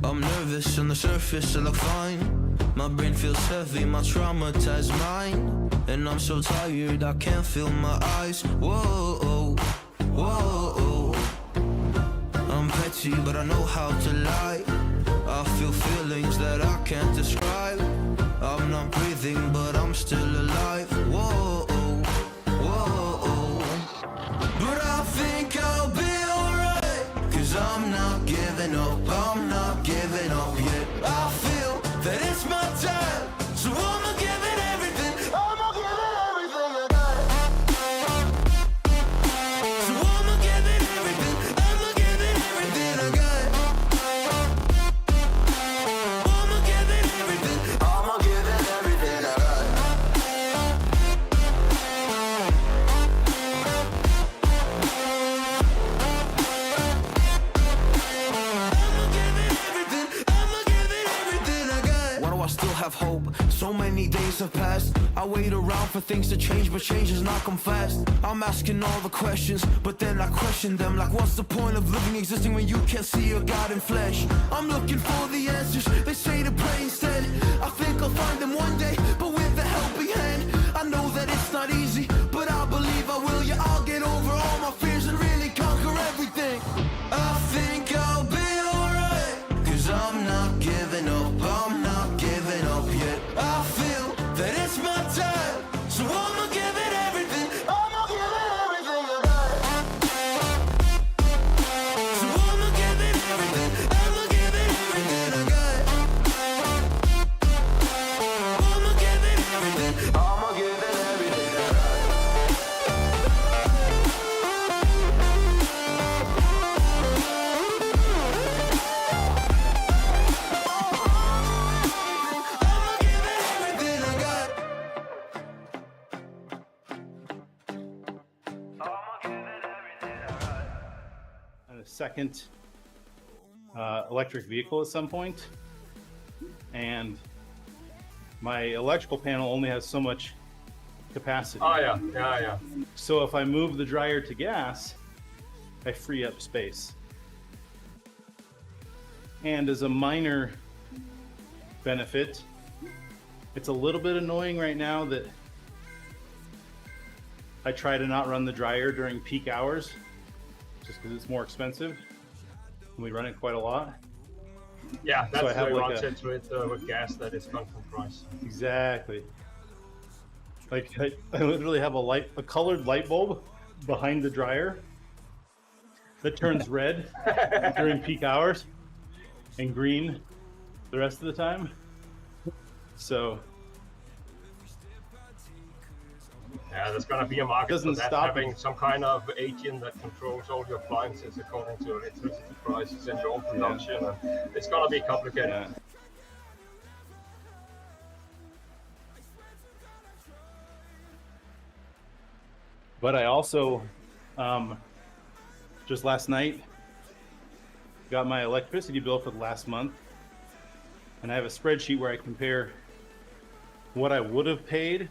I'm nervous on the surface, I look fine. My brain feels heavy, my traumatized mind. And I'm so tired, I can't feel my eyes. Whoa, whoa. I'm petty, but I know how to lie. I feel feelings that I can't describe. I'm not breathing, but I'm still alive. Whoa, whoa. But I think I'll be alright, 'cause I'm not giving up, I'm not giving up yet. I feel that it's my time, so I'ma give it everything. I'ma give it everything I got. So I'ma give it everything. I'ma give it everything I got. I'ma give it everything. I'ma give it everything I got. Still have hope. So many days have passed. I wait around for things to change, but change has not come fast. I'm asking all the questions, but then I question them. Like, what's the point of living, existing when you can't see your God in flesh? I'm looking for the answers. They say to pray instead. I think I'll find them one day, but with a helping hand. I know that it's not easy, but I believe I will. Yeah, I'll get over all my fears and really conquer everything. I think I'll be alright, 'cause I'm not giving up. I'm not giving up yet. I feel that it's my time, so I'ma give it everything. I'ma give it everything I got. So I'ma give it everything. I'ma give it everything I got. I'ma give it everything. I'ma give it everything I got. Second electric vehicle at some point, and my electrical panel only has so much capacity. Oh yeah. So if I move the dryer to gas, I free up space. And as a minor benefit, it's a little bit annoying right now that I try to not run the dryer during peak hours, just because it's more expensive, and we run it quite a lot. Yeah, that's so I have the like runs into it with gas that is constant price. Exactly. Like I literally have a colored light bulb behind the dryer that turns red during peak hours and green the rest of the time. So yeah, there's gonna be a market Doesn't for that, stop having it. some kind of agent that controls all your appliances according to electricity prices and your own production. And it's gonna be complicated. yeah. But I also, just last night, got my electricity bill for the last month, and I have a spreadsheet where I compare what I would have paid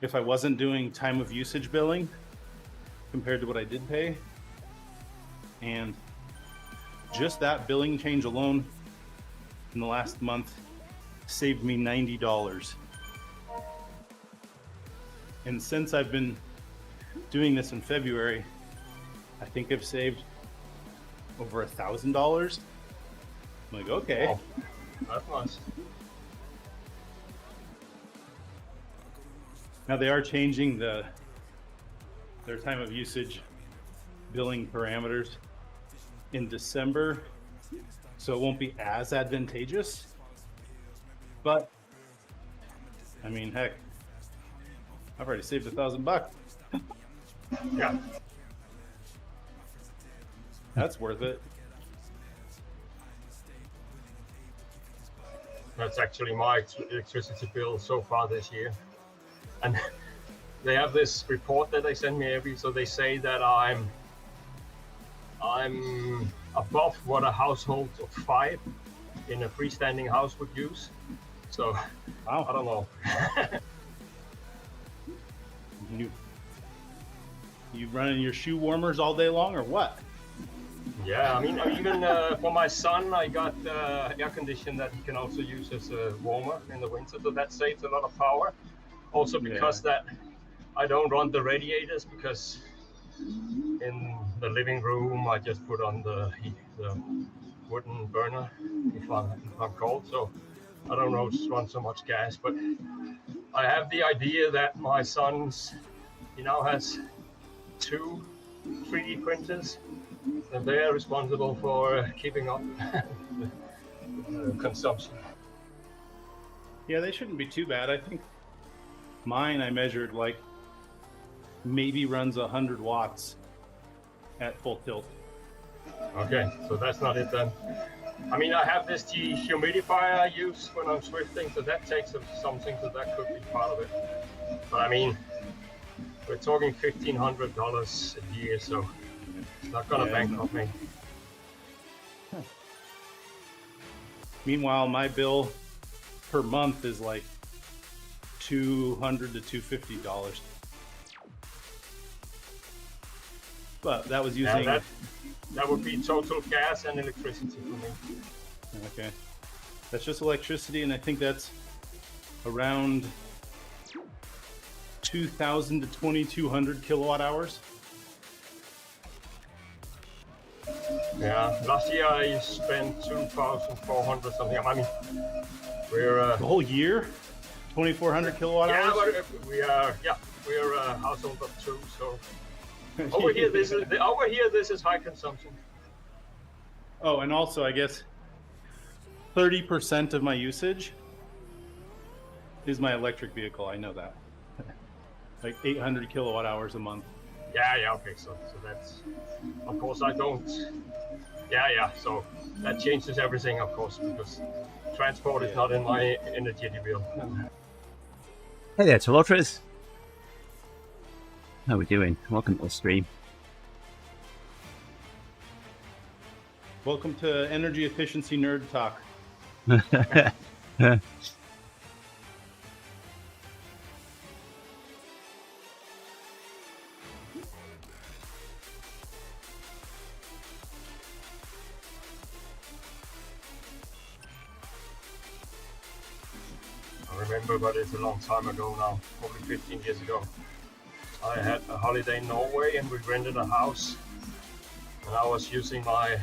if I wasn't doing time of usage billing compared to what I did pay. And just that billing change alone in the last month saved me $90. And since I've been doing this in February, I think I've saved over $1,000. I'm like, okay. Oh, that's nice. Now they are changing their time of usage billing parameters in December, so it won't be as advantageous. But I mean, heck, I've already saved $1,000. Yeah. That's worth it. That's actually my electricity bill so far this year. And they have this report that they send me so they say that I'm above what a household of 5 in a freestanding house would use. So Wow. I don't know. You running your shoe warmers all day long or what? Yeah, I mean, even for my son, I got air condition that he can also use as a warmer in the winter, so that saves a lot of power. Also because that I don't run the radiators, because in the living room I just put on the wooden burner if I'm cold, so I don't run so much gas. But I have the idea that my son's, he now has 2 3D printers, and they are responsible for keeping up the consumption. Yeah, they shouldn't be too bad. I think mine, I measured, like, maybe runs 100 watts at full tilt. Okay, so that's not it then. I mean, I have this dehumidifier I use when I'm swifting, so that takes something, so that could be part of it. But I mean, we're talking $1,500 a year, so it's not gonna bankrupt me. Meanwhile, my bill per month is like $200 to $250. But that was using... Yeah, that would be total gas and electricity for me. Okay. That's just electricity, and I think that's around 2,000 to 2,200 kilowatt hours. Yeah, last year I spent 2,400 something. I mean, we're the whole year, 2,400 kilowatt hours. But we're a household of 2, so over here this is high consumption. Oh, and also I guess 30% of my usage is my electric vehicle. I know that. Like 800 kilowatt hours a month. Yeah, okay, so that's, of course I don't, so that changes everything, of course, because transport is not in my energy bill. Hey there, Tulotras. How are we doing? Welcome to the stream. Welcome to Energy Efficiency Nerd Talk. I remember, but it's a long time ago now, probably 15 years ago. I had a holiday in Norway and we rented a house, and I was using my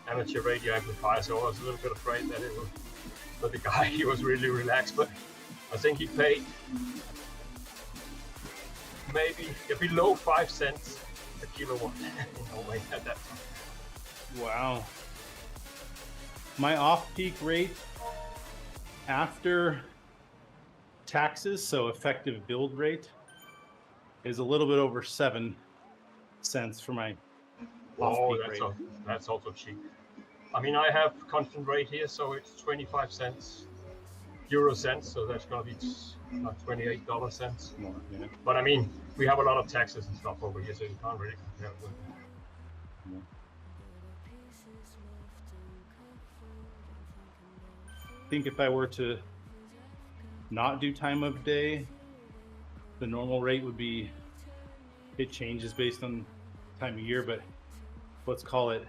amateur radio amplifier, so I was a little bit afraid that it would, but the guy, he was really relaxed, but I think he paid maybe below 5 cents a kilowatt in Norway at that time. Wow. My off-peak rate after taxes, so effective build rate, is a little bit over 7 cents for my off-peak rate. That's also cheap. I mean, I have constant rate here, so it's 25 cents, euro cents, so that's going to be like $28 cents. More, yeah. But I mean, we have a lot of taxes and stuff over here, so you can't really compare with it. Yeah. I think if I were to not do time of day, the normal rate would be, it changes based on time of year, but let's call it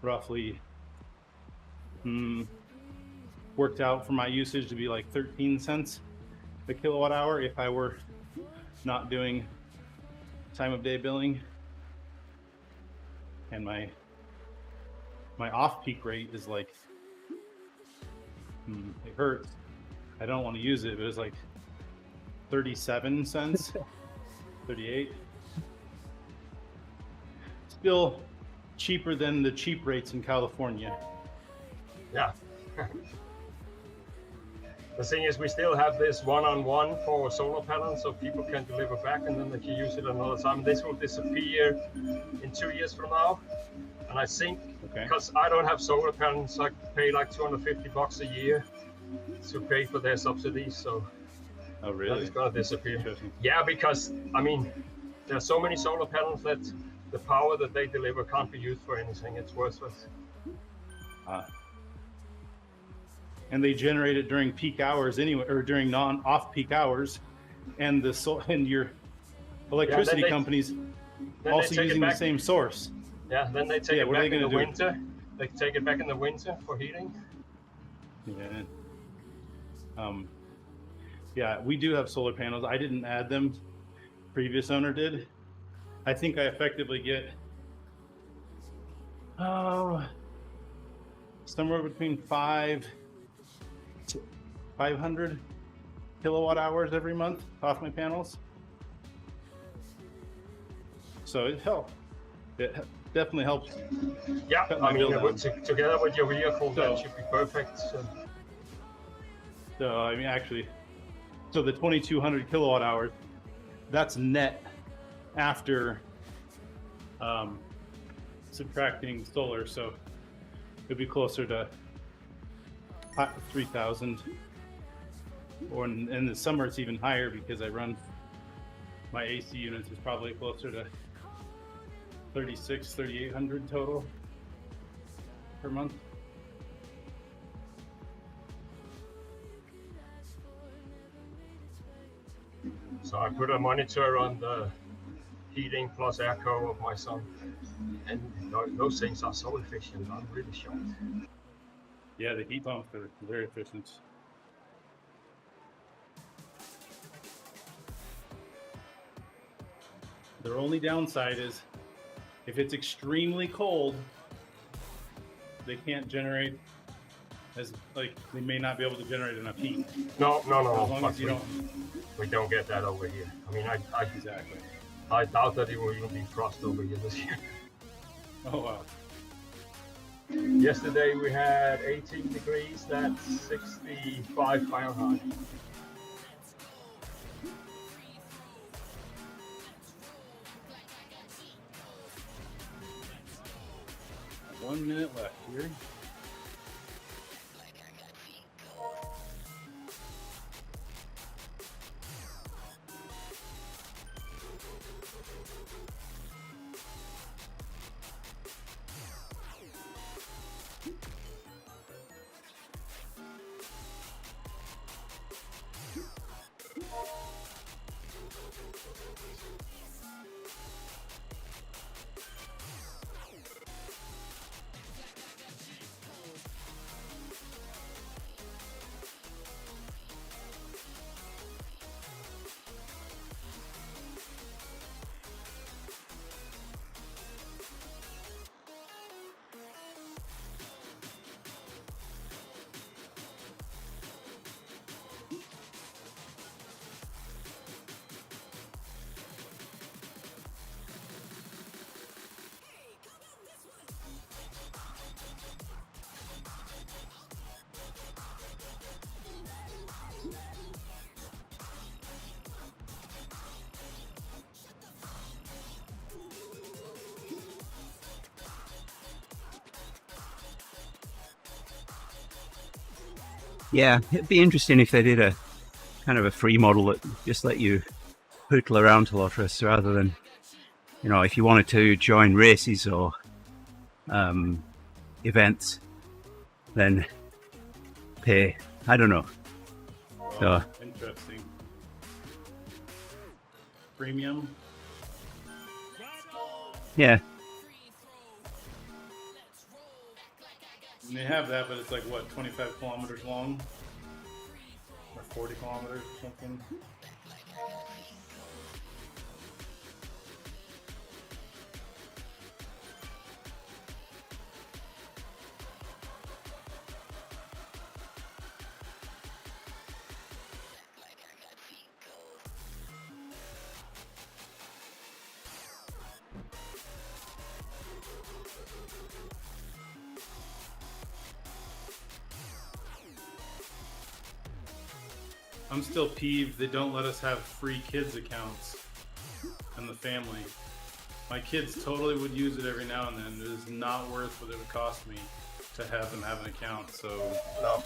roughly worked out for my usage to be like 13 cents a kilowatt hour if I were not doing time of day billing. And my off-peak rate is like, it hurts. I don't want to use it, but it's like 37 cents, 38. Still cheaper than the cheap rates in California. Yeah. The thing is, we still have this one-on-one for solar panels, so people can deliver back and then they can use it another time. This will disappear in 2 years from now. And I think, because I don't have solar panels, I pay like $250 a year to pay for their subsidies. So oh, really? It's gonna disappear. Yeah, because I mean, there are so many solar panels that the power that they deliver can't be used for anything. It's worthless. And they generate it during peak hours anyway, or during non-off-peak hours, and your electricity companies also using the same source. Yeah, then they take it what are back they in the gonna do? winter. They take it back in the winter for heating. Yeah. Yeah, we do have solar panels. I didn't add them. Previous owner did. I think I effectively get somewhere between 500 kilowatt hours every month off my panels. So it helped. It definitely helps. Yeah, cut my I mean, bill down. together with your vehicle, So- that should be perfect. So I mean, actually, so the 2,200 kilowatt hours, that's net after subtracting solar. So it'd be closer to 3,000. Or in the summer, it's even higher because I run my AC units is probably closer to 3,800 total per month. So I put a monitor on the heating plus airco of my son, and those things are so efficient. I'm really shocked. Yeah, the heat pumps are very efficient. Their only downside is if it's extremely cold, they can't generate as they may not be able to generate enough heat. No. As long but as you don't. we don't get that over here. I mean, Exactly. I doubt that it will even be frost over here this year. Oh wow. Yesterday we had 18 degrees. That's 65 Fahrenheit. One minute left here. Yeah, it'd be interesting if they did a kind of a free model that just let you hootle around Telotris rather than, if you wanted to join races or events, then pay. I don't know. Oh, interesting. Premium. Yeah. And they have that, but it's like what, 25 kilometers long? Or 40 kilometers or something? I'm still peeved they don't let us have free kids accounts in the family. My kids totally would use it every now and then. It is not worth what it would cost me to have them have an account, so No.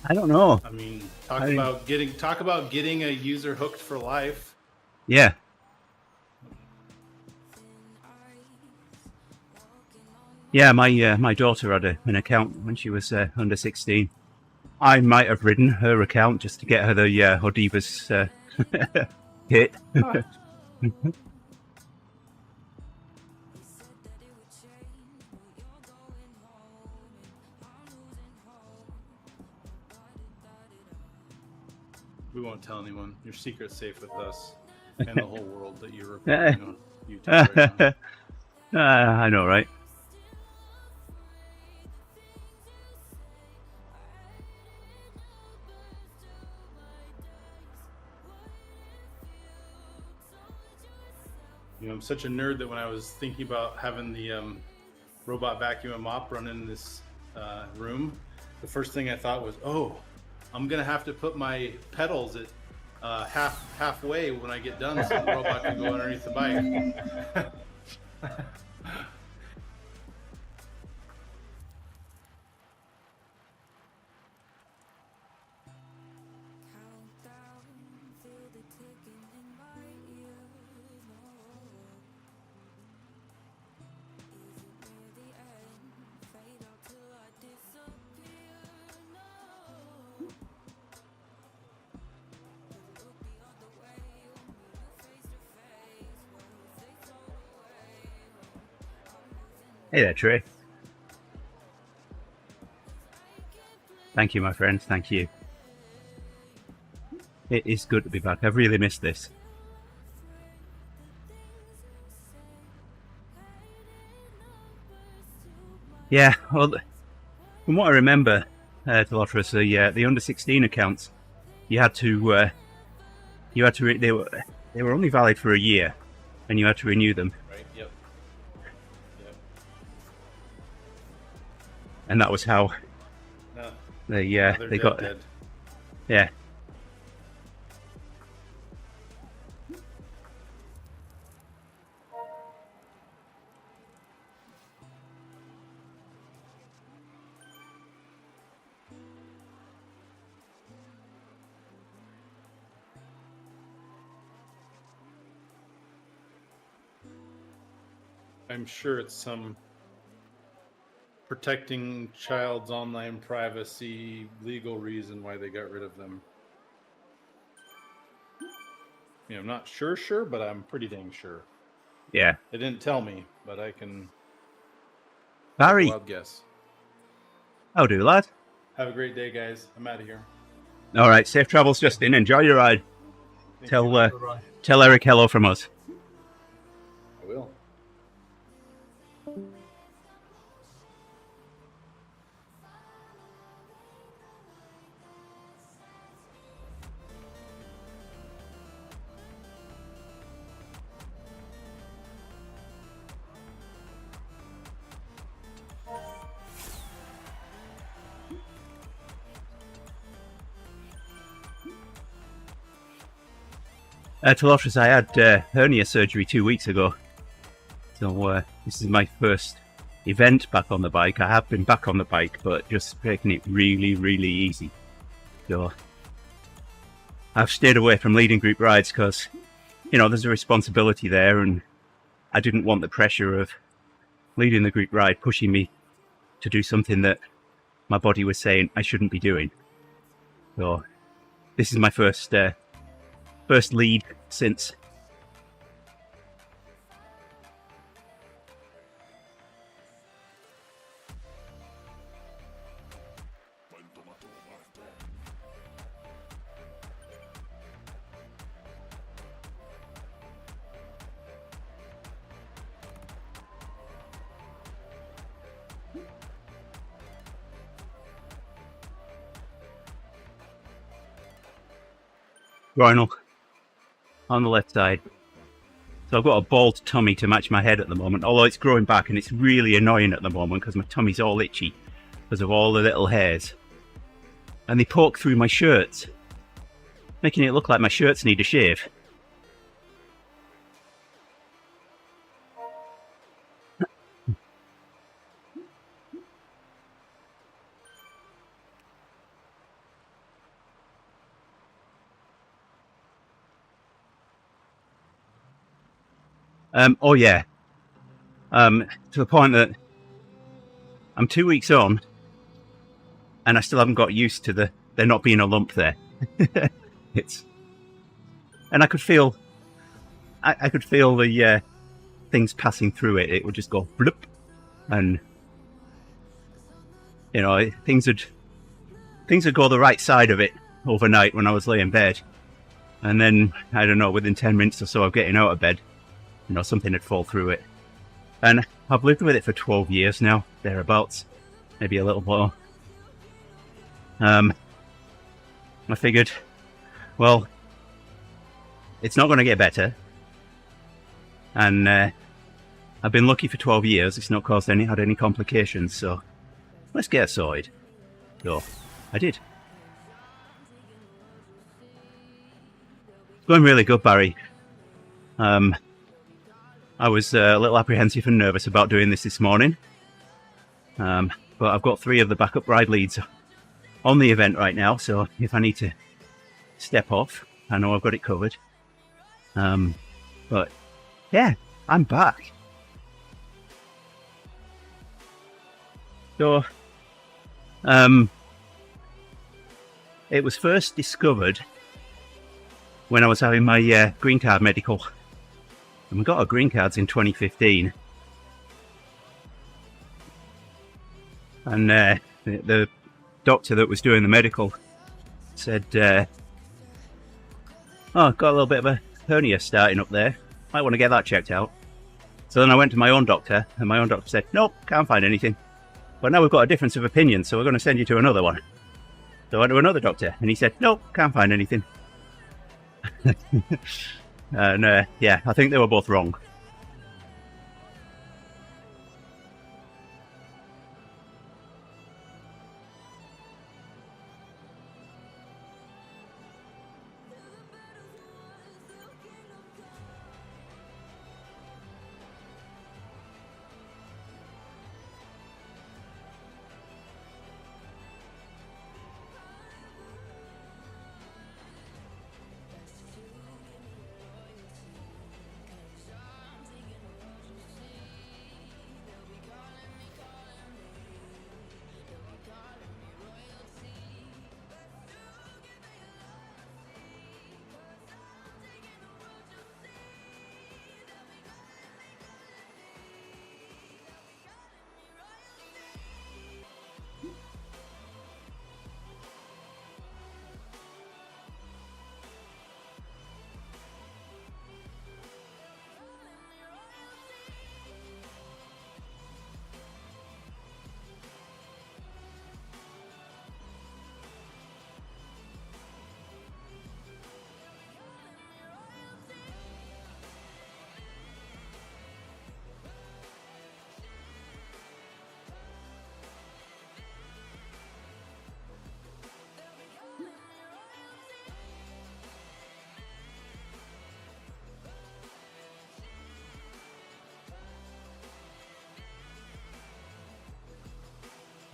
I don't know. I mean, talk about getting a user hooked for life. Yeah. Yeah, my daughter had an account when she was under 16. I might have ridden her account just to get her the Hodivas hit. We won't tell anyone. Your secret's safe with us and the whole world that you're recording on YouTube right now. I know, right? You know, I'm such a nerd that when I was thinking about having the robot vacuum and mop run in this room, the first thing I thought was, oh, I'm gonna have to put my pedals at halfway when I get done, so the robot can go underneath the bike. Hey there, Trey. Thank you, my friend. Thank you. It is good to be back. I've really missed this. Yeah, well, from what I remember, Telotris, the under 16 accounts, you had to they were only valid for a year, and you had to renew them. Right. Yep. And that was how No, they got dead. Yeah. I'm sure it's some protecting child's online privacy legal reason why they got rid of them. You know, I'm not sure, but I'm pretty dang sure. Yeah. They didn't tell me, but I can Barry, wild guess. how do, lad? Have a great day, guys. I'm out of here. All right, safe travels, Justin. Enjoy your ride. Thank Tell you. tell Eric hello from us. I will. Telotris, I had hernia surgery 2 weeks ago. So this is my first event back on the bike. I have been back on the bike, but just taking it really, really easy. So I've stayed away from leading group rides because, you know, there's a responsibility there, and I didn't want the pressure of leading the group ride pushing me to do something that my body was saying I shouldn't be doing. So this is my first lead since. Groinal on the left side. So I've got a bald tummy to match my head at the moment, although it's growing back and it's really annoying at the moment because my tummy's all itchy because of all the little hairs. And they poke through my shirts, making it look like my shirts need a shave. Oh yeah. To the point that I'm 2 weeks on, and I still haven't got used to there not being a lump there. And I could feel the things passing through it. It would just go bloop, and things would go the right side of it overnight when I was laying in bed, and then I don't know, within 10 minutes or so of getting out of bed, something had fall through it. And I've lived with it for 12 years now, thereabouts, maybe a little more. I figured, well, it's not going to get better, and I've been lucky for 12 years. It's not had any complications, so let's get it sorted. So I did. It's going really good, Barry. I was a little apprehensive and nervous about doing this morning, but I've got 3 of the backup ride leads on the event right now, so if I need to step off, I know I've got it covered. But yeah, I'm back. So it was first discovered when I was having my green card medical, and we got our green cards in 2015. And the doctor that was doing the medical said, oh, I've got a little bit of a hernia starting up there. Might want to get that checked out. So then I went to my own doctor, and my own doctor said, nope, can't find anything. But now we've got a difference of opinion, so we're going to send you to another one. So I went to another doctor, and he said, nope, can't find anything. And yeah, I think they were both wrong.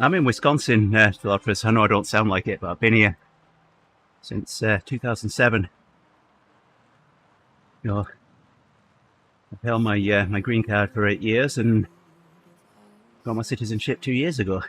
I'm in Wisconsin, Philopris. I know I don't sound like it, but I've been here since 2007. I've held my green card for 8 years and got my citizenship 2 years ago.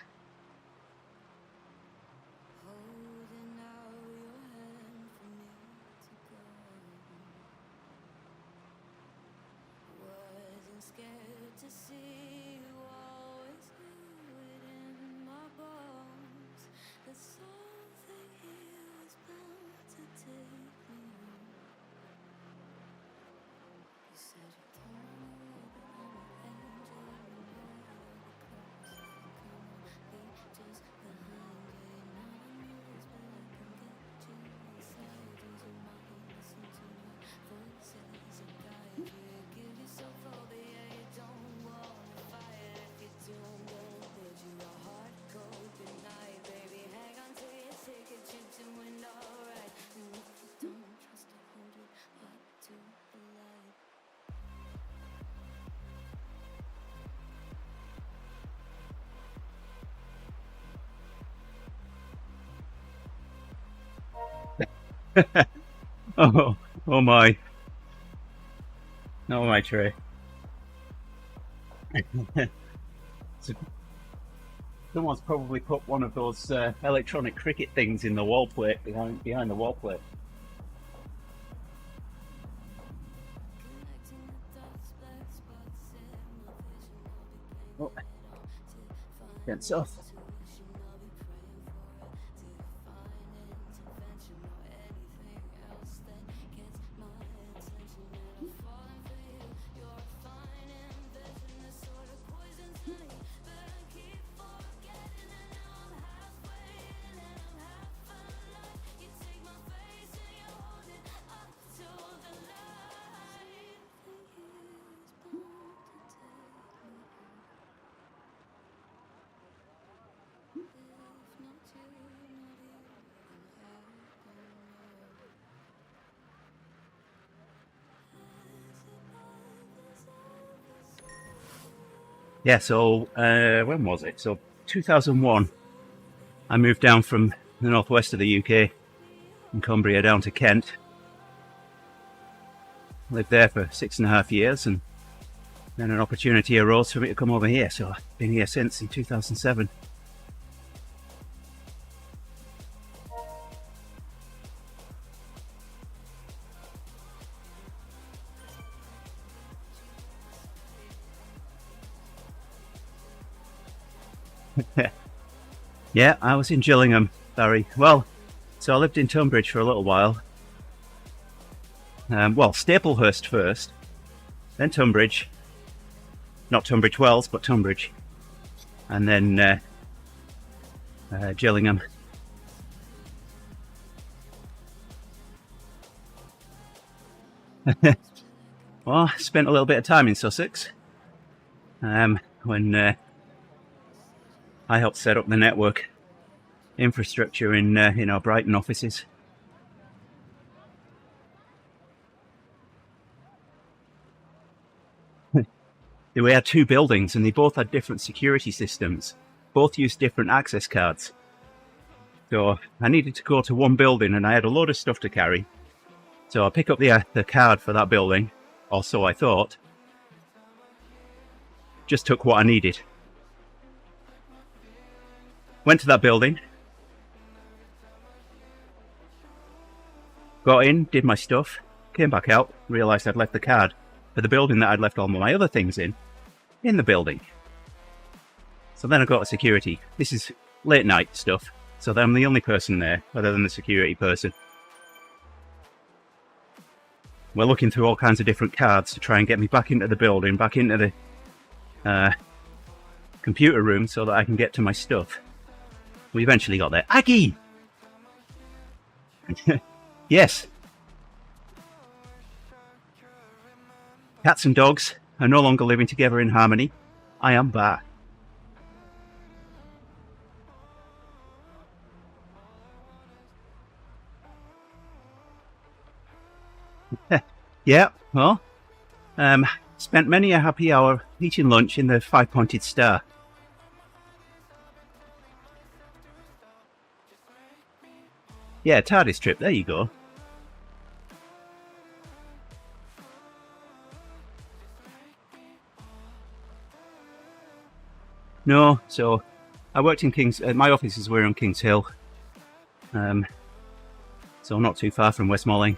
Oh my. Oh my, Trey. Someone's probably put one of those electronic cricket things in the wall plate behind the wall plate. Oh, gets off. Yeah, so when was it? So 2001, I moved down from the northwest of the UK, in Cumbria, down to Kent. Lived there for 6.5 years, and then an opportunity arose for me to come over here. So I've been here since, in 2007. Yeah, I was in Gillingham, Barry. Well, so I lived in Tunbridge for a little while. Well, Staplehurst first, then Tunbridge. Not Tunbridge Wells, but Tunbridge. And then Gillingham. Well, I spent a little bit of time in Sussex when I helped set up the network infrastructure in our Brighton offices. We had 2 buildings, and they both had different security systems. Both used different access cards. So I needed to go to one building, and I had a load of stuff to carry. So I pick up the card for that building, or so I thought. Just took what I needed. Went to that building. Got in, did my stuff, came back out, realised I'd left the card for the building that I'd left all my other things in the building. So then I got to security. This is late night stuff, so then I'm the only person there other than the security person. We're looking through all kinds of different cards to try and get me back into the building, back into the computer room so that I can get to my stuff. We eventually got there. Aggie! Yes. Cats and dogs are no longer living together in harmony. I am back. Yeah, well, spent many a happy hour eating lunch in the 5-pointed star. Yeah, TARDIS trip, there you go. No, so I worked in my offices were on Kings Hill, so not too far from Westmoreland.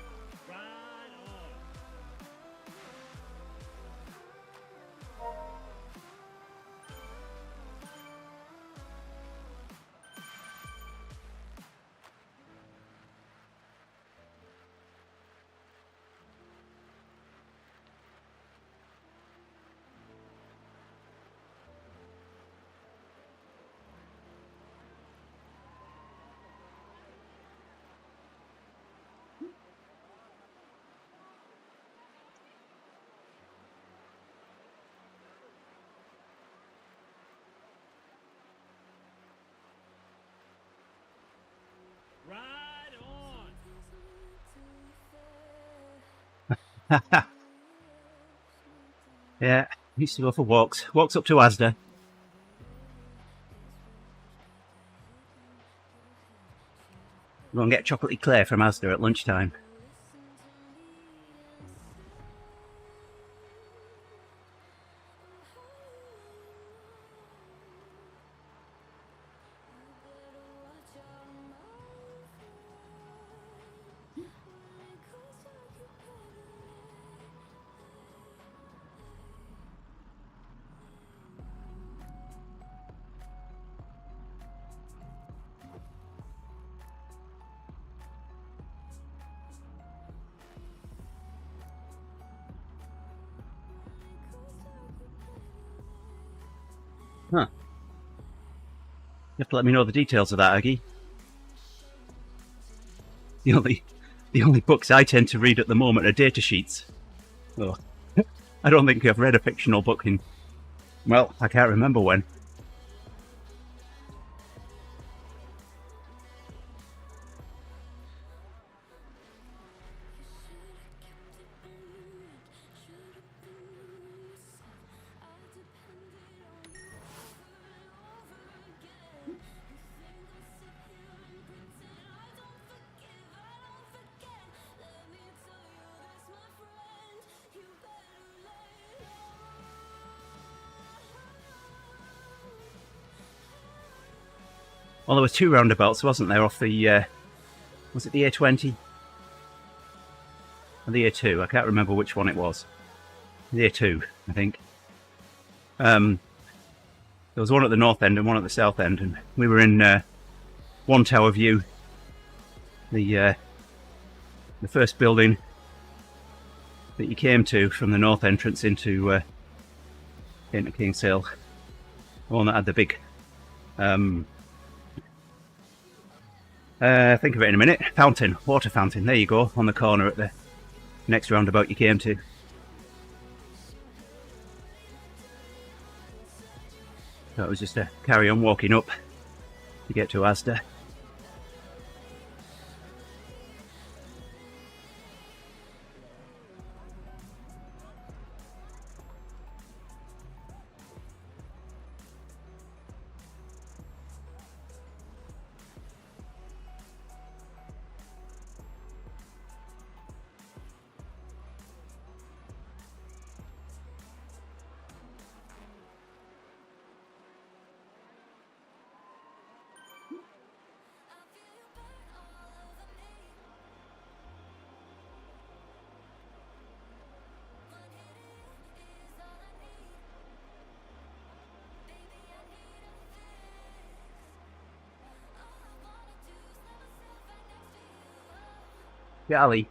Yeah, used to go for walks up to Asda. Go and get chocolate eclair from Asda at lunchtime. have to let me know the details of that, Aggie. The only books I tend to read at the moment are data sheets. Oh. I don't think I've read a fictional book in, well, I can't remember when. Well, there were 2 roundabouts, wasn't there, off the, was it the A20? Or the A2? I can't remember which one it was. The A2, I think. There was one at the north end and one at the south end, and we were in one tower view. The first building that you came to from the north entrance into King's Hill. The one that had the big think of it in a minute. Fountain, water fountain. There you go, on the corner at the next roundabout you came to. So it was just a carry on walking up to get to Asda. Golly.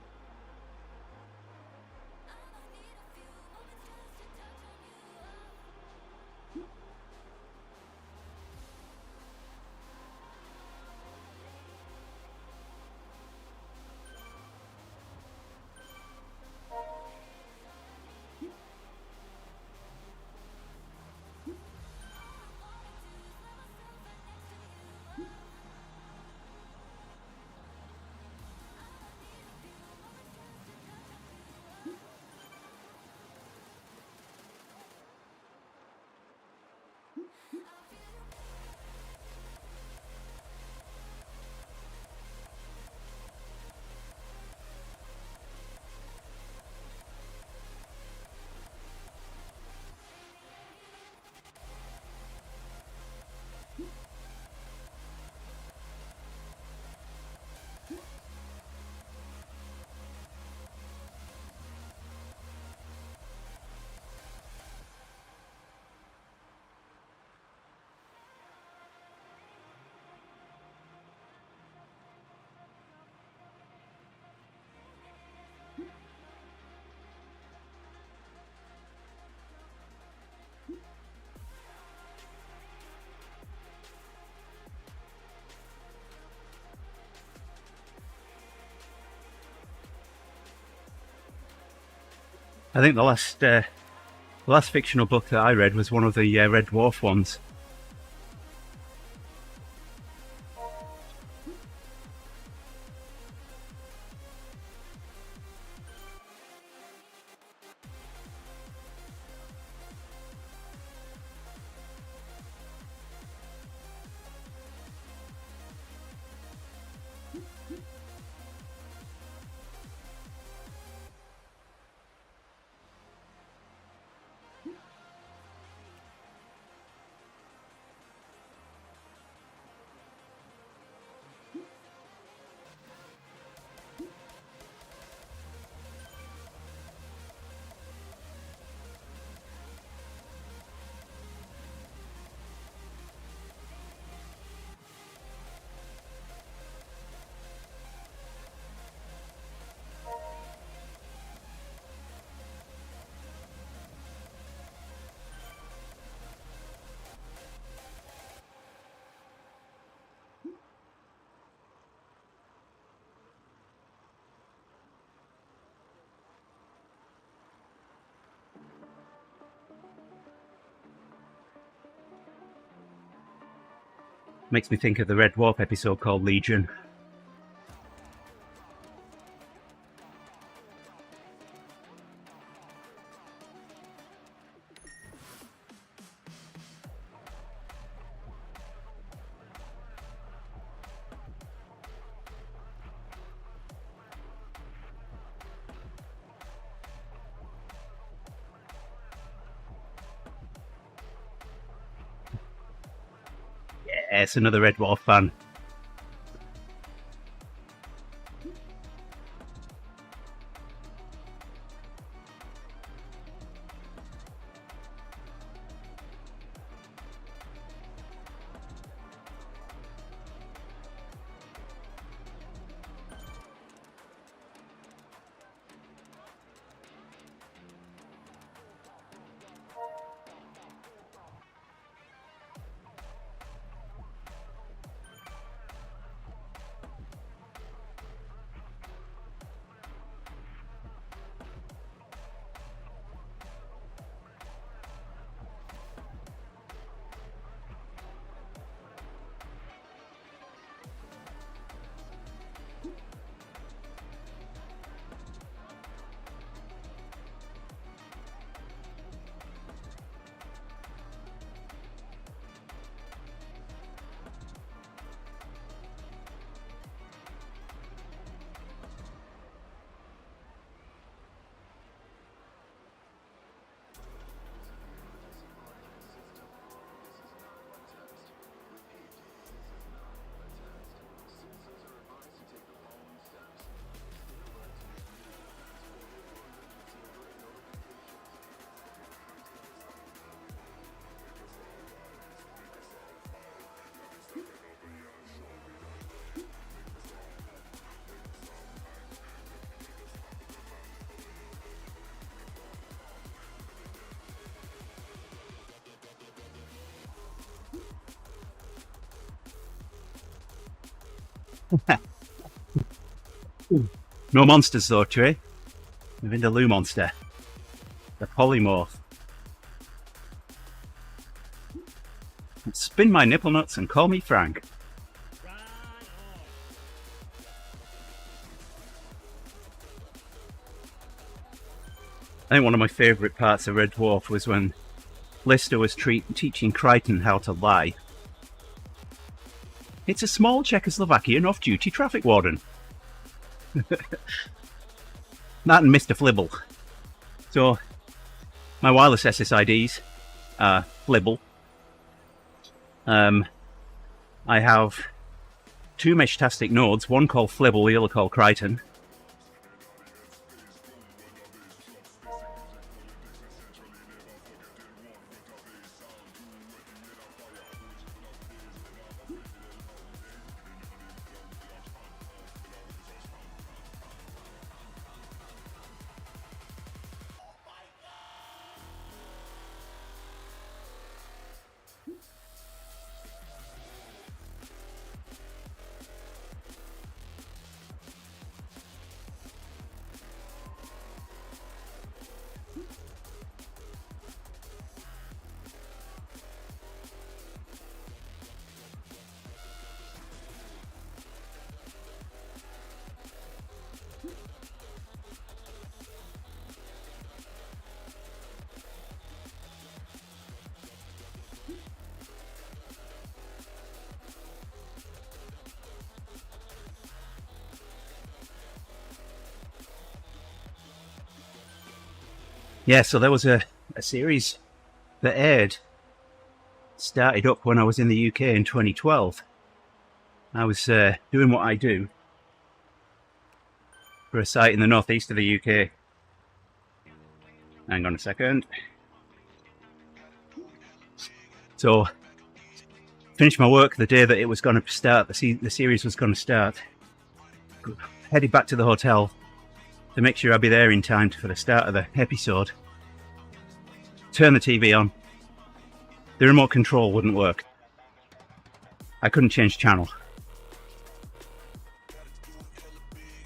I think the last fictional book that I read was one of the Red Dwarf ones. Makes me think of the Red Dwarf episode called Legion. Yes, another Red Dwarf fan. No monsters though, Trey. We've been the Loo monster. The polymorph. Spin my nipple nuts and call me Frank. I think one of my favourite parts of Red Dwarf was when Lister was teaching Crichton how to lie. It's a small Czechoslovakian off-duty traffic warden. That and Mr. Flibble. So, my wireless SSIDs are Flibble. I have two Meshtastic nodes, one called Flibble, the other called Crichton. Yeah, so there was a series that aired, started up when I was in the UK in 2012. I was doing what I do for a site in the northeast of the UK. Hang on a second. So, finished my work the day that it was going to start, the series was going to start. Headed back to the hotel to make sure I'd be there in time for the start of the episode. Turn the TV on. The remote control wouldn't work. I couldn't change channel.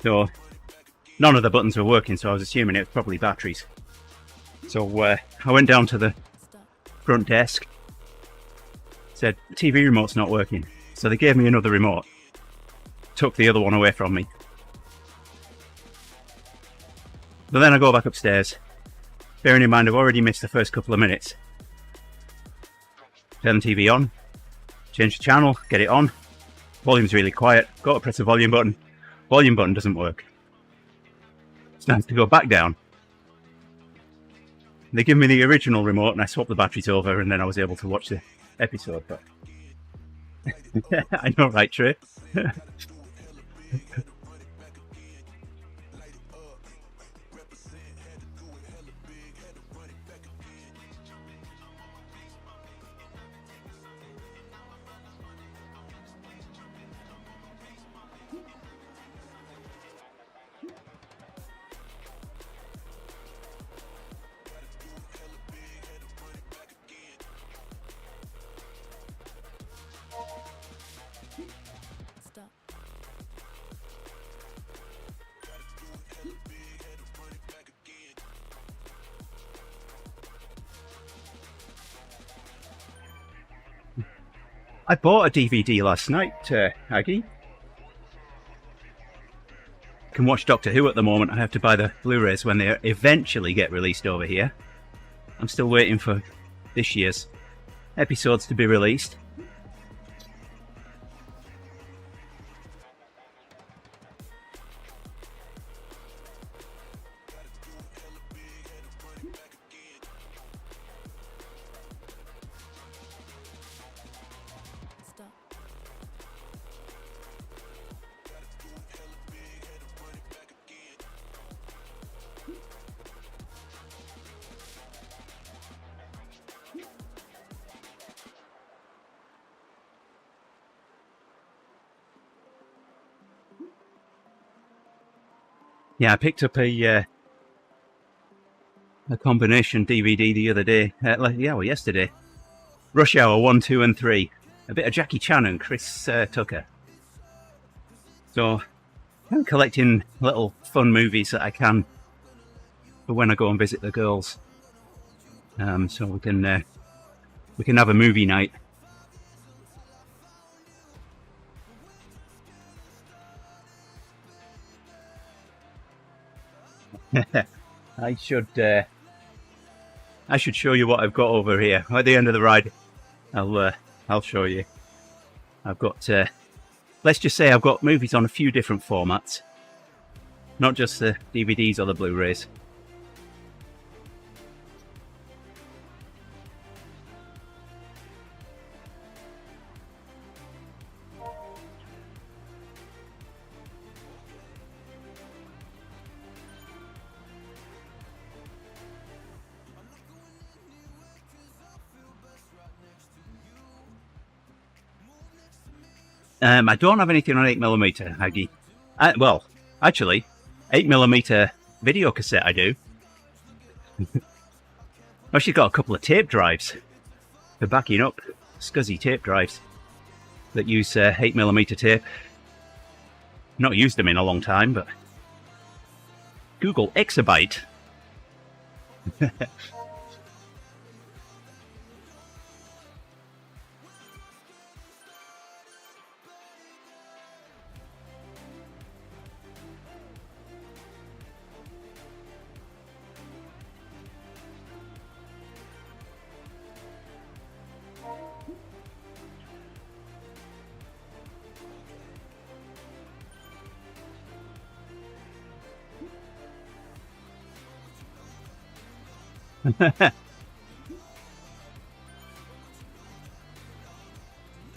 So, none of the buttons were working, so I was assuming it was probably batteries. So, I went down to the front desk. Said, TV remote's not working. So they gave me another remote, took the other one away from me. But then I go back upstairs, bearing in mind I've already missed the first couple of minutes. Turn the TV on, change the channel, get it on. Volume's really quiet, go to press the volume button doesn't work. It's nice to go back down. They give me the original remote and I swapped the batteries over, and then I was able to watch the episode. But I know, right, Trey? I bought a DVD last night, Aggie. Can watch Doctor Who at the moment. I have to buy the Blu-rays when they eventually get released over here. I'm still waiting for this year's episodes to be released. Yeah, I picked up a combination DVD the other day. Yesterday. Rush Hour 1, 2 and 3. A bit of Jackie Chan and Chris Tucker. So, I'm collecting little fun movies that I can for when I go and visit the girls. So we can have a movie night. I should show you what I've got over here. At the end of the ride, I'll show you. I've got, let's just say I've got movies on a few different formats, not just the DVDs or the Blu-rays. I don't have anything on 8mm, Aggie. Well, actually, 8mm video cassette I do. I've actually got a couple of tape drives for backing up, scuzzy tape drives that use 8mm tape. Not used them in a long time, but Google exabyte.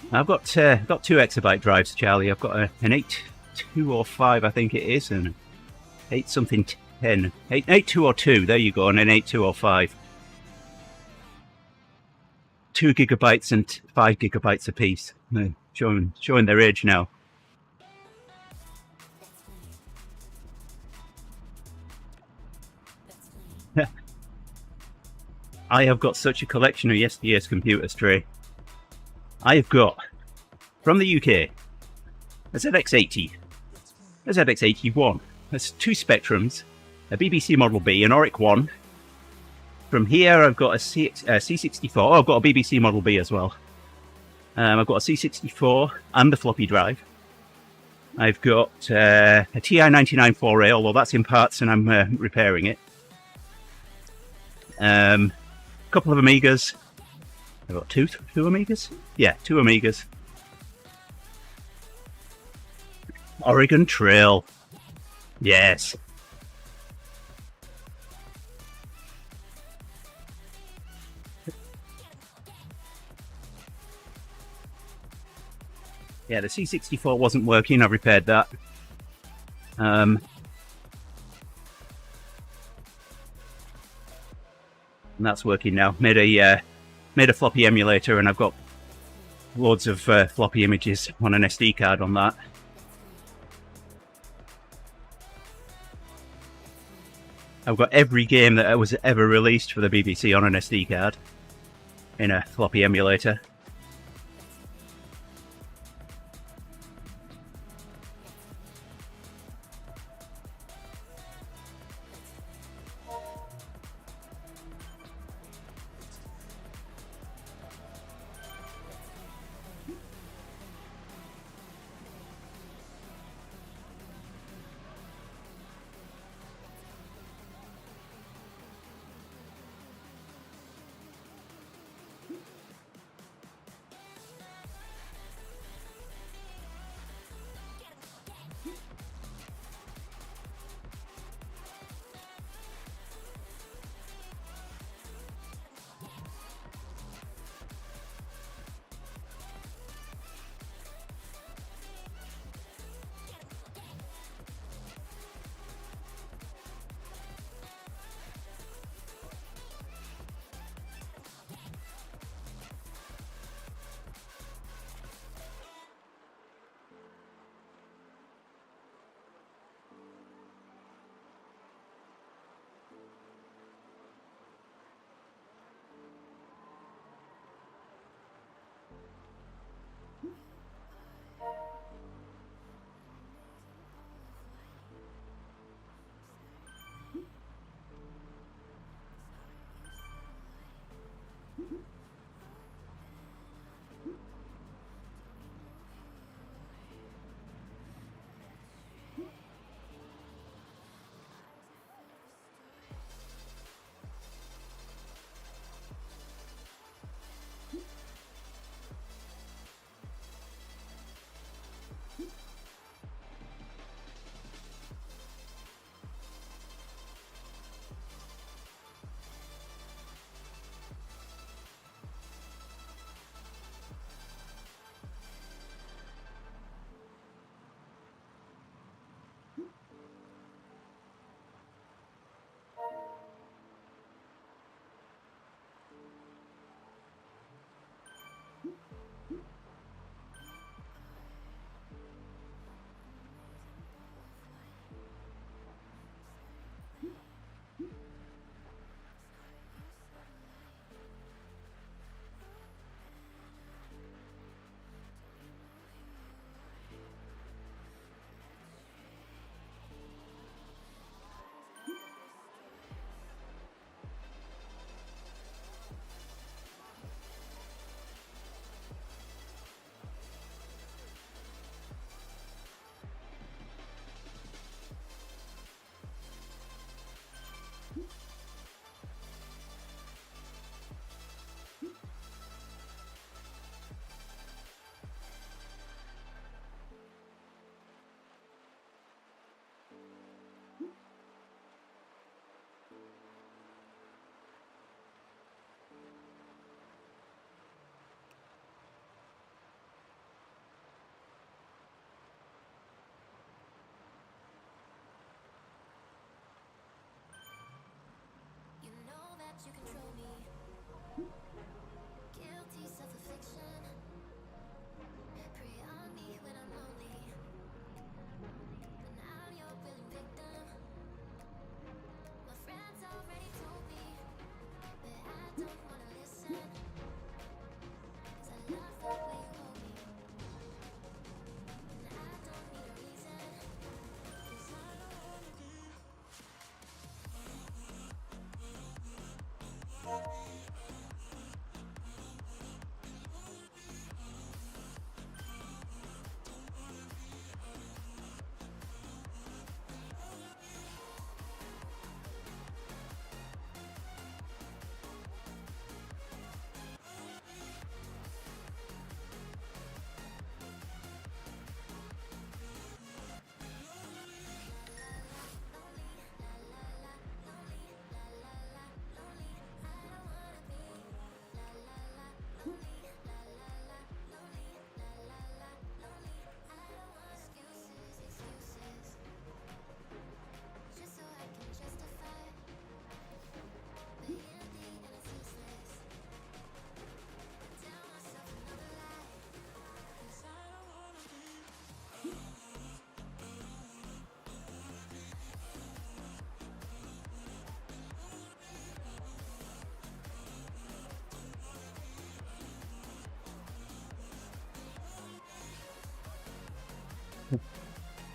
I've got 2 exabyte drives, Charlie. I've got an 8205, I think it is, and 8 something 10, 8202. There you go, and an 8205. 2 gigabytes and 5 gigabytes apiece. Showing their age now. I have got such a collection of yesteryear's computers, Trey. I have got, from the UK, a ZX80, a ZX81, there's 2 Spectrums, a BBC Model B, an Oric 1. From here I've got a C64, I've got a BBC Model B as well. I've got a C64 and a floppy drive. I've got a TI-99 4A, although that's in parts and I'm repairing it. A couple of Amigas. I've got two Amigas? Yeah, two Amigas. Oregon Trail. Yes. Yeah, the C64 wasn't working. I've repaired that. And that's working now. Made a floppy emulator, and I've got loads of floppy images on an SD card on that. I've got every game that was ever released for the BBC on an SD card in a floppy emulator.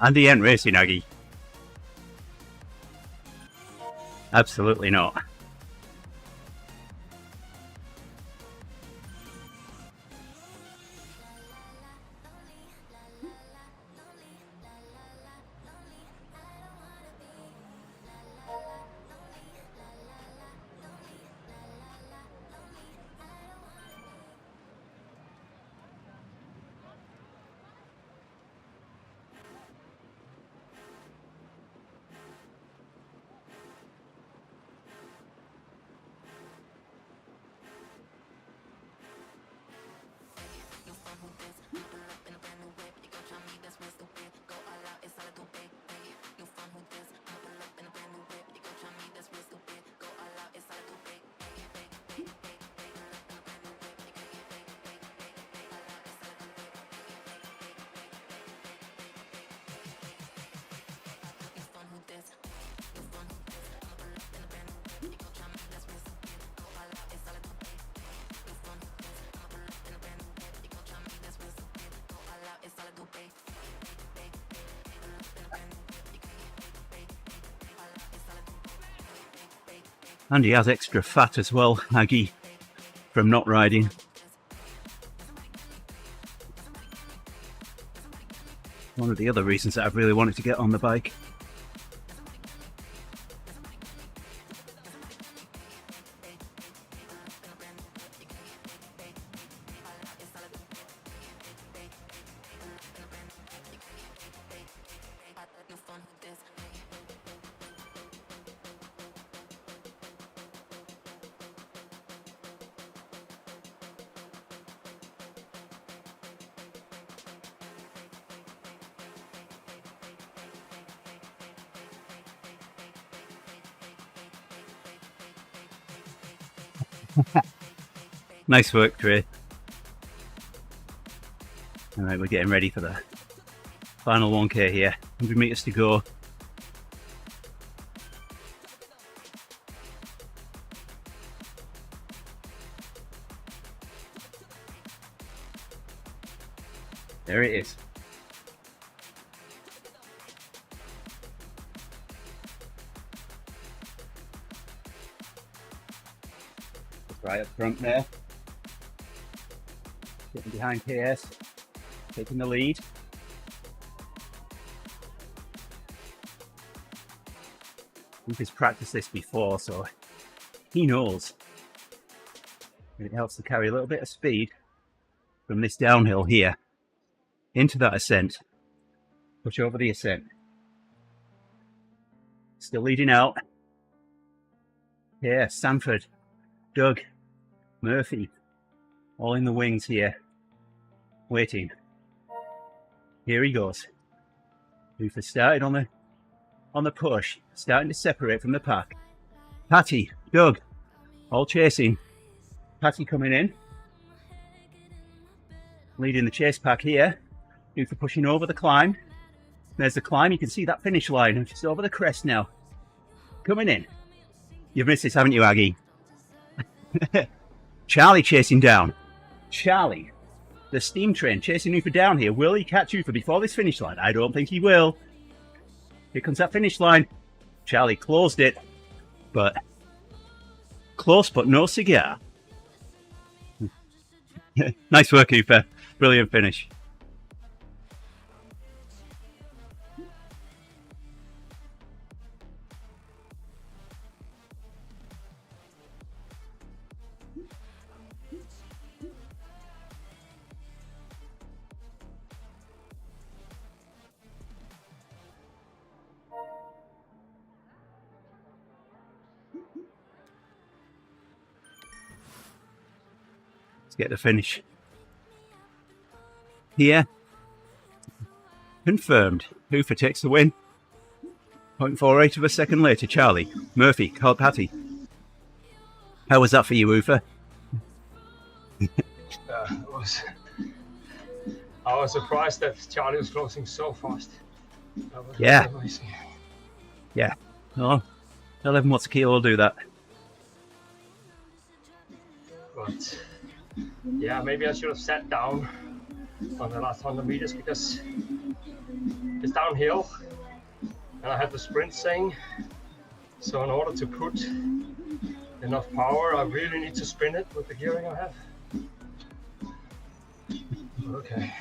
And he ain't racing, Aggie. Absolutely not. And he has extra fat as well, Aggie, from not riding. One of the other reasons that I've really wanted to get on the bike. Nice work, Trey. Alright, we're getting ready for the final 1k here. 100 metres to go. There it is. Right up front there. Getting behind KS. Taking the lead. He's practiced this before, so he knows. And it helps to carry a little bit of speed from this downhill here into that ascent. Push over the ascent. Still leading out. Yeah, Sanford, Doug, Murphy, all in the wings here. Waiting. Here he goes. Luther started on the push, starting to separate from the pack. Patty, Doug, all chasing. Patty coming in, leading the chase pack here. Luther pushing over the climb. There's the climb. You can see that finish line. And she's over the crest now. Coming in. You've missed this, haven't you, Aggie? Charlie chasing down. Charlie, the steam train chasing Ufa down here. Will he catch Ufa before this finish line? I don't think he will. Here comes that finish line. Charlie closed it, but close but no cigar. Nice work, Ufa. Brilliant finish. Let's get the finish. Here. Confirmed. Hoofer takes the win. 0.48 of a second later, Charlie. Murphy, Carl Patty. How was that for you, Hoofer? I was surprised that Charlie was closing so fast. That was Yeah. really amazing. Yeah. Oh, 11 watts a kilo will do that. But yeah, maybe I should have sat down on the last 100 meters because is downhill, and I have the sprint thing. So in order to put enough power, I really need to spin it with the gearing I have. Okay.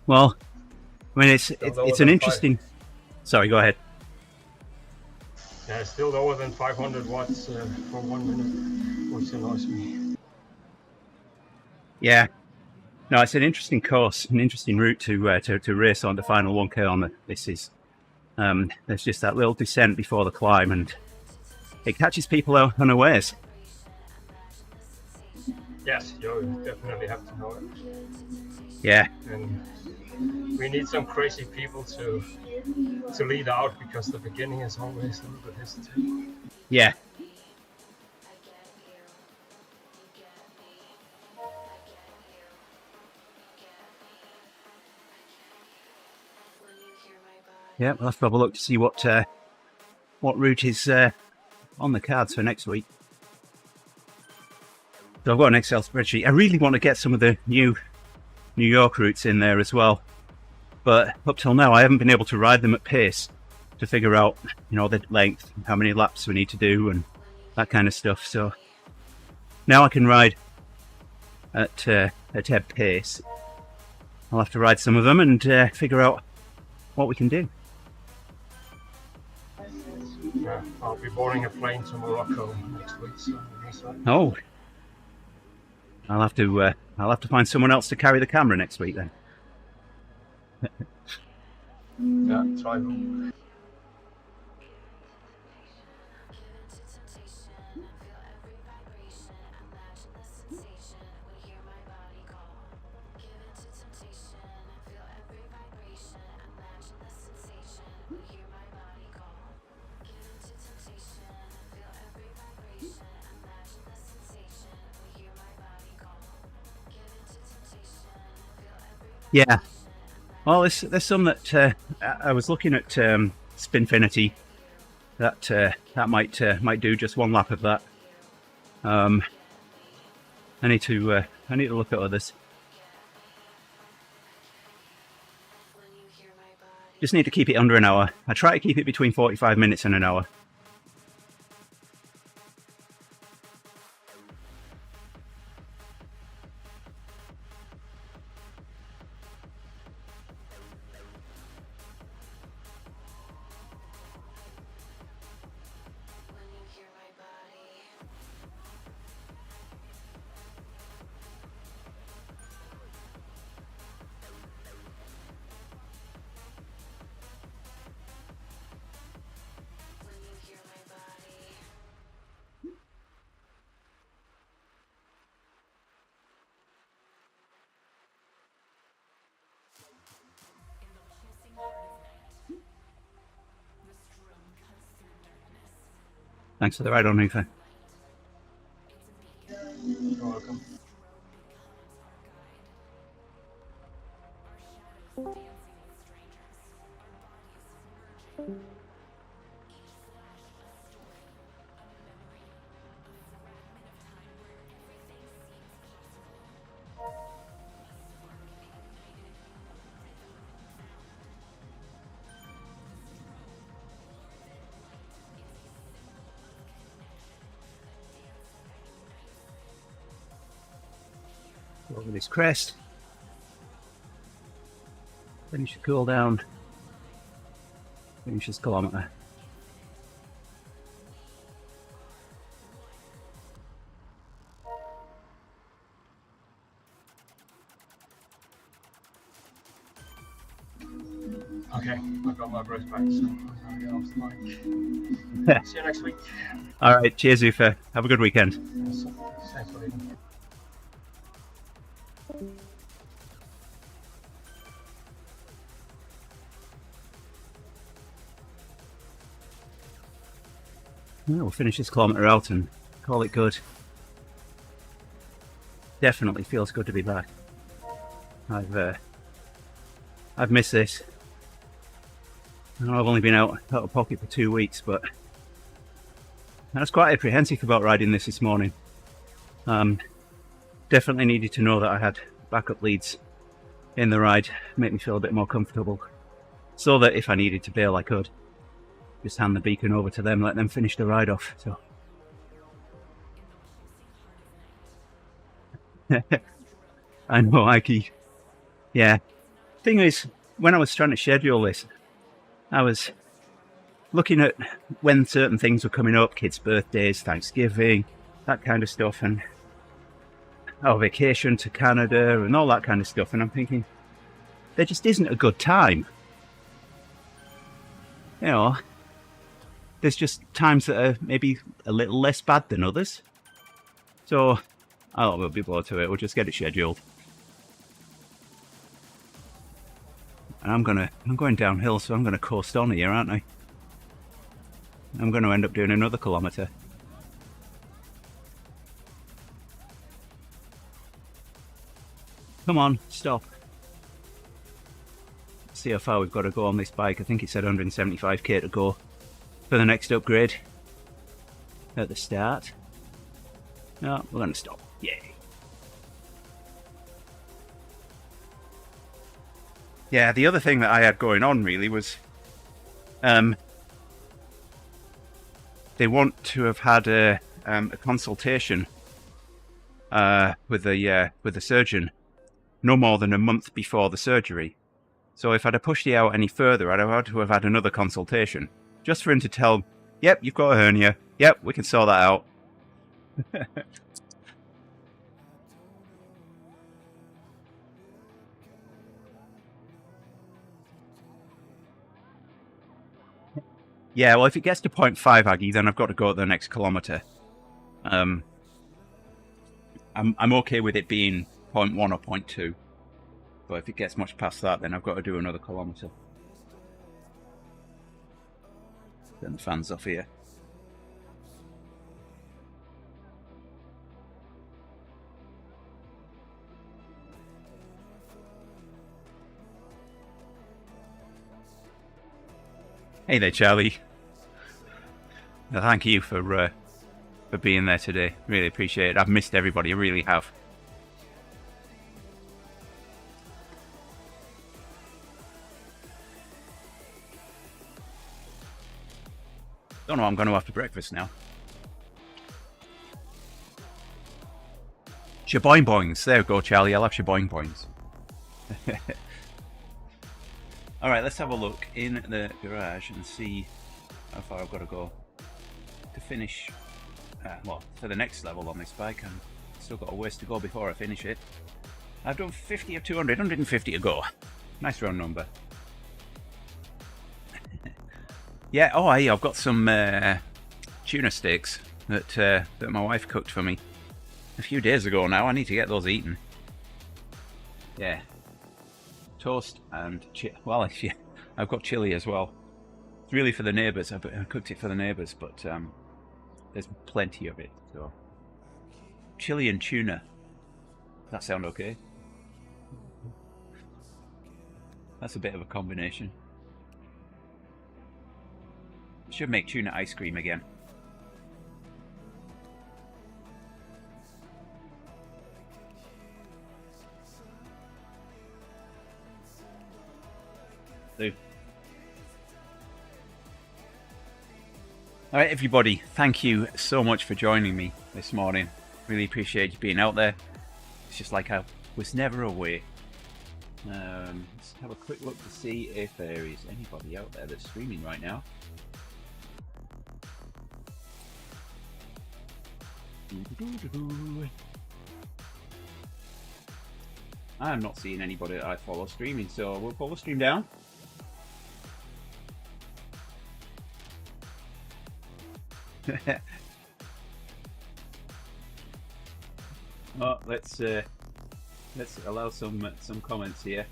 Well, I mean, it's an interesting. Sorry, go ahead. Yeah, it's still lower than 500 watts for 1 minute, which annoys me. Yeah, no, it's an interesting course, an interesting route to race on the final 1K on. This is there's just that little descent before the climb, and it catches people out unawares. Yes, you definitely have to know it. Yeah. And we need some crazy people to lead out, because the beginning is always a little bit hesitating. Yeah. Yeah, we'll have to have a look to see what route is on the cards for next week. So I've got an Excel spreadsheet. I really want to get some of the new New York routes in there as well. But up till now, I haven't been able to ride them at pace to figure out, you know, the length, how many laps we need to do, and that kind of stuff. So now I can ride at ebb pace. I'll have to ride some of them and figure out what we can do. Yeah, I'll be boarding a plane to Morocco next week. So Oh, I'll have to find someone else to carry the camera next week then. yeah, try them. Yeah. Well, there's some that I was looking at Spinfinity that might do just one lap of that. I need to look at others. Just need to keep it under an hour. I try to keep it between 45 minutes and an hour. Thanks for the ride on, Ufa. You're welcome. Over this crest. Finish the cool down. Finish this kilometre. Okay, I got my breath back, so I'm gonna get off the mic. See you next week. All right, cheers, Ufa. Have a good weekend. Thanks for leaving. Yeah, we'll finish this kilometre out and call it good. Definitely feels good to be back. I've missed this. I know I've only been out of pocket for 2 weeks, but I was quite apprehensive about riding this morning. Definitely needed to know that I had backup leads in the ride, make me feel a bit more comfortable, so that if I needed to bail I could just hand the beacon over to them, let them finish the ride off. So I know, Ike. Yeah. Thing is, when I was trying to schedule this, I was looking at when certain things were coming up, kids' birthdays, Thanksgiving, that kind of stuff, and our vacation to Canada and all that kind of stuff, and I'm thinking, there just isn't a good time. You know, there's just times that are maybe a little less bad than others. So, oh, we'll be blown to it. We'll just get it scheduled. And I'm going downhill, so I'm gonna coast on here, aren't I? I'm going to end up doing another kilometre. Come on, stop. See how far we've got to go on this bike. I think it said 175k to go for the next upgrade at the start. No, we're going to stop. Yay. Yeah, the other thing that I had going on really was they want to have had a consultation with the surgeon no more than a month before the surgery. So if I'd have pushed it out any further, I'd have had to have had another consultation, just for him to tell, yep, you've got a hernia, yep, we can sort that out. Yeah, well, if it gets to 0.5 Aggie, then I've got to go at the next kilometre. I'm okay with it being 0.1 or 0.2. But if it gets much past that, then I've got to do another kilometre. Turn the fans off here. Hey there, Charlie. Thank you for being there today. Really appreciate it. I've missed everybody. I really have. Don't know what I'm going to have for breakfast now. Shaboing boings. There we go, Charlie. I'll have shaboing boings. Alright, let's have a look in the garage and see how far I've got to go to finish, well, for the next level on this bike. I've still got a ways to go before I finish it. I've done 50 of 200, 150 to go. Nice round number. Yeah, oh, I've got some tuna steaks that my wife cooked for me a few days ago now. I need to get those eaten. Yeah. Toast and well, yeah, I've got chili as well. It's really for the neighbours. I cooked it for the neighbours, but there's plenty of it. So chili and tuna. Does that sound okay? That's a bit of a combination. Should make tuna ice cream again. Alright everybody, thank you so much for joining me this morning. Really appreciate you being out there. It's just like I was never away. Let's have a quick look to see if there is anybody out there that's streaming right now. I'm not seeing anybody that I follow streaming, so we'll pull the stream down. Oh, let's allow some comments here.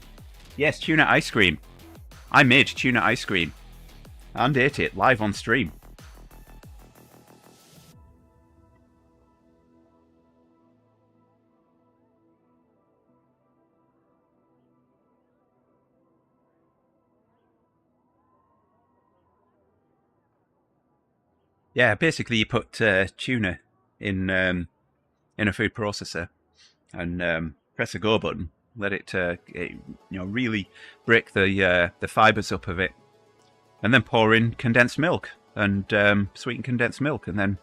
Yes, tuna ice cream. I made tuna ice cream and ate it live on stream. Yeah, basically you put tuna in a food processor and press the go button. Let it, really break the fibers up of it, and then pour in condensed milk and sweetened condensed milk, and then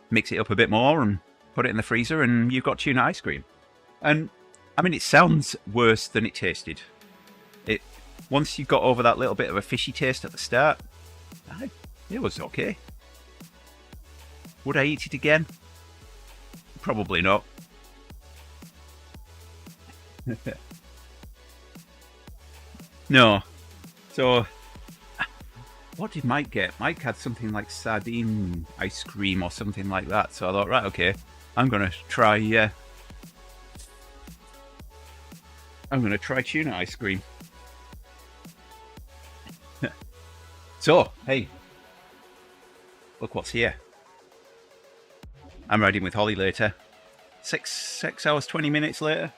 mix it up a bit more and put it in the freezer, and you've got tuna ice cream. And I mean, it sounds worse than it tasted. Once you got over that little bit of a fishy taste at the start, it was okay. Would I eat it again? Probably not. No. So, what did Mike get? Mike had something like sardine ice cream or something like that. So I thought, right, okay, I'm gonna try tuna ice cream. So, hey, look what's here. I'm riding with Holly later. 6 hours, 20 minutes later.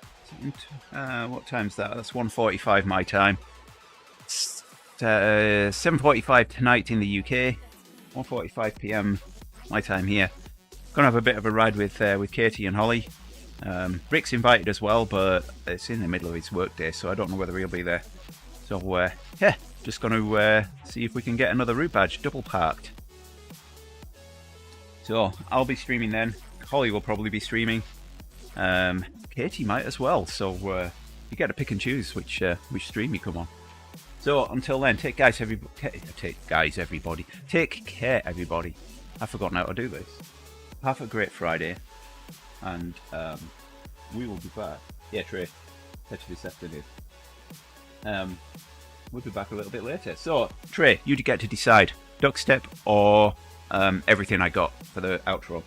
What time's that? That's 1:45 my time. 7:45 tonight in the UK. 1:45 PM my time here. Gonna have a bit of a ride with Katie and Holly. Rick's invited as well, but it's in the middle of his workday, so I don't know whether he'll be there. So yeah, just gonna see if we can get another route badge double parked. So I'll be streaming then. Holly will probably be streaming. Katie might as well. So you get to pick and choose which stream you come on. So until then, take care, everybody. Take care, everybody. I've forgotten how to do this. Have a great Friday, and we will be back. Yeah, Trey, catch you this afternoon. We'll be back a little bit later. So Trey, you get to decide: duck step or everything I got for the outro.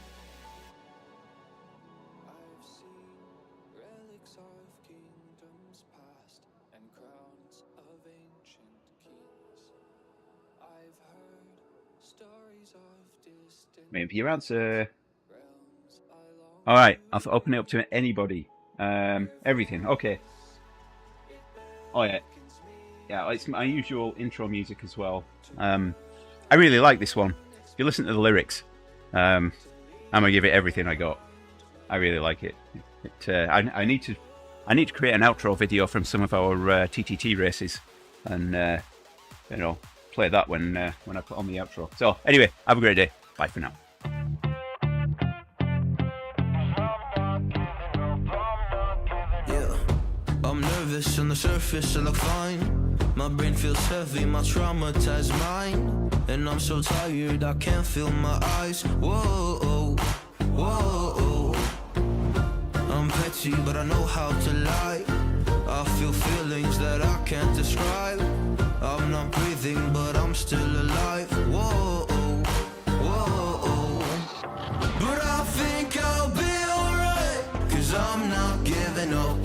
Maybe your answer. All right, I'll open it up to anybody. Everything. Okay. Oh yeah, it's my usual intro music as well. I really like this one. If you listen to the lyrics, I'm gonna give it everything I got. I really like it. I need to create an outro video from some of our TTT races, and play that when I put on the outro. So anyway, have a great day. Bye for now. Yeah, I'm nervous on the surface, I look fine. My brain feels heavy, my traumatized mind. And I'm so tired, I can't feel my eyes. Whoa, whoa. I'm petty, but I know how to lie. I feel feelings that I can't describe. I'm not breathing, but I'm still alive. Whoa. But I think I'll be alright, 'cause I'm not giving up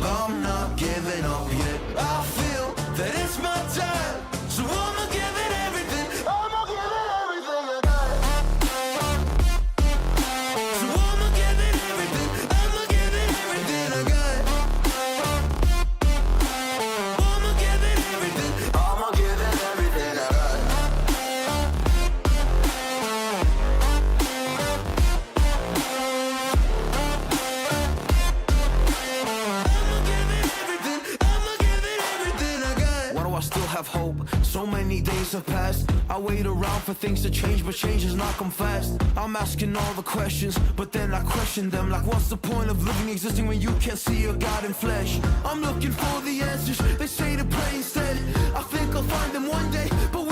yet. I feel that it's my time, so I'ma give it everything. I got. So I'ma give it everything. I got. I'ma give it everything. I got. I still have hope. So many days have passed. I wait around for things to change, but change has not come fast. I'm asking all the questions, but then I question them. Like, what's the point of living, existing when you can't see a God in flesh? I'm looking for the answers. They say to pray instead. I think I'll find them one day, but